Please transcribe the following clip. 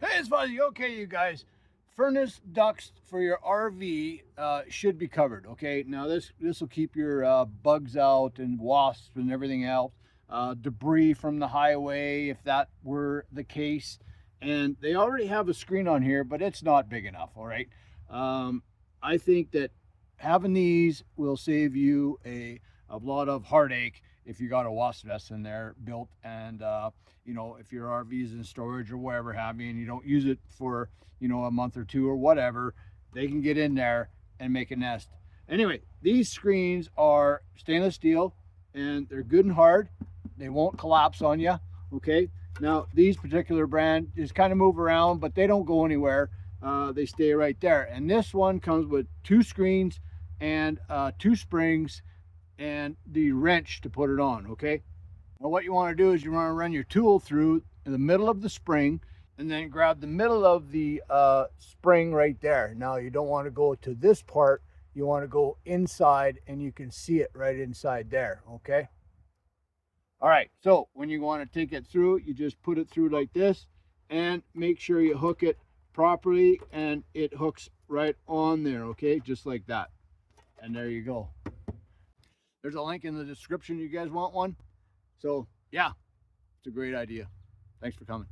Hey, it's Fuzzy. Okay, you guys, furnace ducts for your RV should be covered. Okay, now this will keep your bugs out and wasps and everything else, debris from the highway if that were the case. And they already have a screen on here, but it's not big enough. All right, I think that having these will save you a lot of heartache if you got a wasp nest in there built, and you know, if your RV is in storage or whatever have you, and you don't use it for, you know, a month or two or whatever, they can get in there and make a nest. Anyway, these screens are stainless steel and they're good and hard. They won't collapse on you. Okay. Now these particular brand just kind of move around, but they don't go anywhere. They stay right there. And this one comes with two screens and two springs and the wrench to put it on. Okay. Now what you want to do is you want to run your tool through in the middle of the spring and then grab the middle of the spring right there. Now you don't want to go to this part. You want to go inside and you can see it right inside there. Okay. All right. So when you want to take it through, you just put it through like this and make sure you hook it properly and it hooks right on there. Okay. Just like that. And there you go. There's a link in the description. You guys want one? So, yeah, it's a great idea. Thanks for coming.